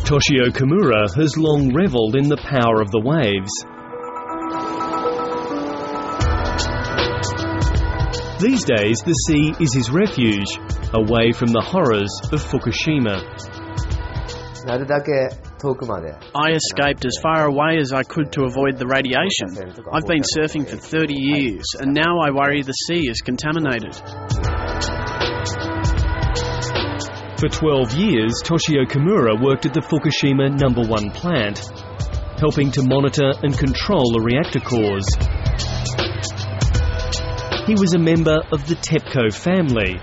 Toshio Kimura has long revelled in the power of the waves. These days, the sea is his refuge, away from the horrors of Fukushima. I escaped as far away as I could to avoid the radiation. I've been surfing for 30 years, and now I worry the sea is contaminated. For 12 years, Toshio Kimura worked at the Fukushima No. 1 plant, helping to monitor and control the reactor cores. He was a member of the Tepco family,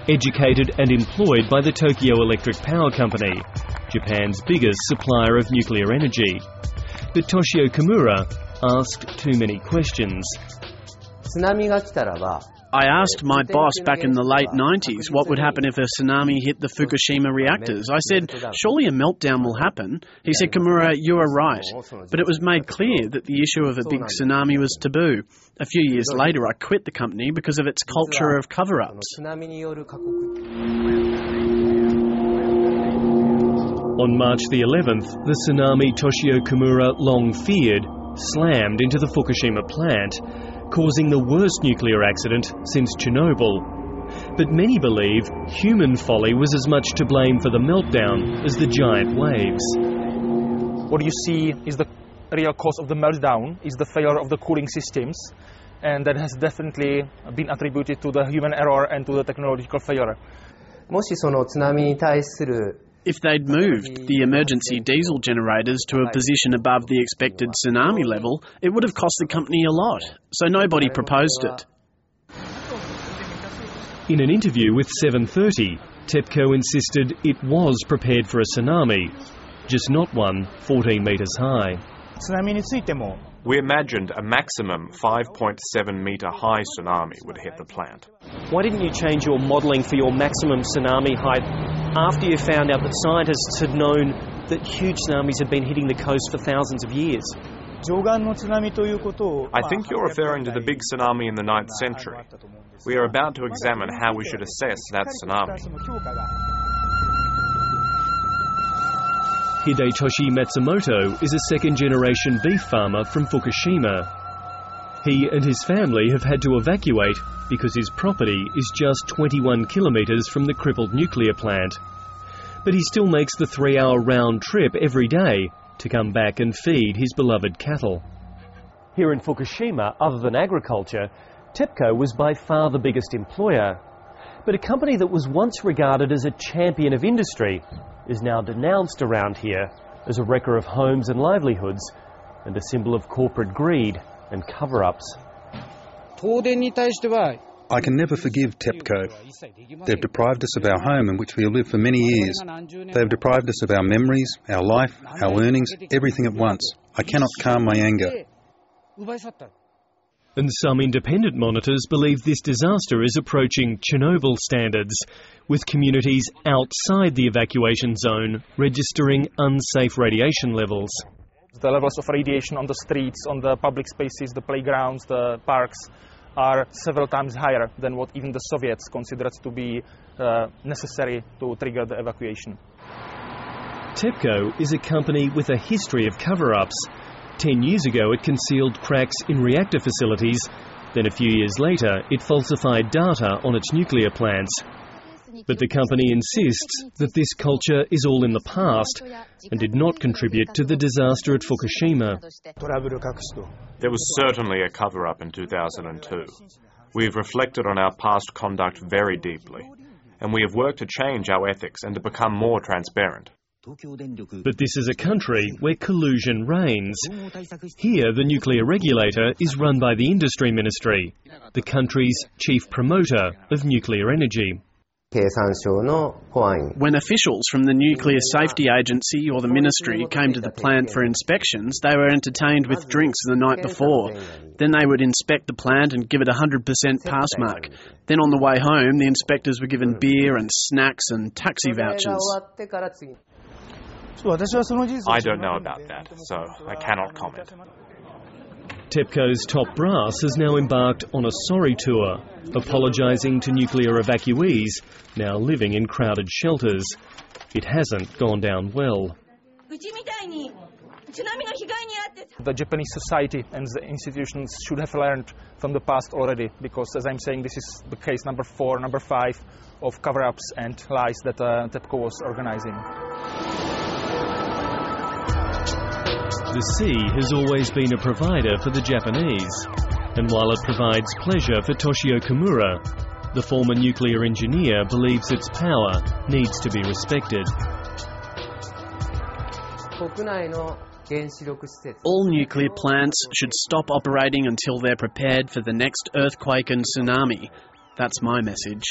educated and employed by the Tokyo Electric Power Company, Japan's biggest supplier of nuclear energy. But Toshio Kimura asked too many questions. I asked my boss back in the late 90s what would happen if a tsunami hit the Fukushima reactors. I said, surely a meltdown will happen. He said, Kimura, you are right. But it was made clear that the issue of a big tsunami was taboo. A few years later, I quit the company because of its culture of cover-ups. On March the 11th, the tsunami Toshio Kimura long feared slammed into the Fukushima plant, causing the worst nuclear accident since Chernobyl. But many believe human folly was as much to blame for the meltdown as the giant waves. What you see is the real cause of the meltdown, is the failure of the cooling systems, and that has definitely been attributed to the human error and to the technological failure. If they'd moved the emergency diesel generators to a position above the expected tsunami level, it would have cost the company a lot, so nobody proposed it. In an interview with 730, Tepco insisted it was prepared for a tsunami, just not one 14 metres high. We imagined a maximum 5.7 metre high tsunami would hit the plant. Why didn't you change your modelling for your maximum tsunami height after you found out that scientists had known that huge tsunamis had been hitting the coast for thousands of years? I think you're referring to the big tsunami in the 9th century. We are about to examine how we should assess that tsunami. Hidetoshi Matsumoto is a second-generation beef farmer from Fukushima. He and his family have had to evacuate because his property is just 21 kilometres from the crippled nuclear plant. But he still makes the 3-hour round trip every day to come back and feed his beloved cattle. Here in Fukushima, other than agriculture, Tepco was by far the biggest employer. But a company that was once regarded as a champion of industry is now denounced around here as a wrecker of homes and livelihoods and a symbol of corporate greed and cover-ups. I can never forgive Tepco. They've deprived us of our home in which we have lived for many years. They've deprived us of our memories, our life, our earnings, everything at once. I cannot calm my anger. And some independent monitors believe this disaster is approaching Chernobyl standards, with communities outside the evacuation zone registering unsafe radiation levels. The levels of radiation on the streets, on the public spaces, the playgrounds, the parks are several times higher than what even the Soviets considered to be necessary to trigger the evacuation. Tepco is a company with a history of cover-ups. 10 years ago it concealed cracks in reactor facilities, then a few years later it falsified data on its nuclear plants. But the company insists that this culture is all in the past and did not contribute to the disaster at Fukushima. There was certainly a cover-up in 2002. We've reflected on our past conduct very deeply, and we have worked to change our ethics and to become more transparent. But this is a country where collusion reigns. Here, the nuclear regulator is run by the Industry Ministry, the country's chief promoter of nuclear energy. When officials from the Nuclear Safety Agency or the Ministry came to the plant for inspections, they were entertained with drinks the night before. Then they would inspect the plant and give it a 100% pass mark. Then on the way home, the inspectors were given beer and snacks and taxi vouchers. I don't know about that, so I cannot comment. Tepco's top brass has now embarked on a sorry tour, apologising to nuclear evacuees now living in crowded shelters. It hasn't gone down well. The Japanese society and the institutions should have learned from the past already, because, as I'm saying, this is the case number 4, number 5 of cover-ups and lies that Tepco was organising. The sea has always been a provider for the Japanese, and while it provides pleasure for Toshio Kimura, the former nuclear engineer believes its power needs to be respected. All nuclear plants should stop operating until they're prepared for the next earthquake and tsunami. That's my message.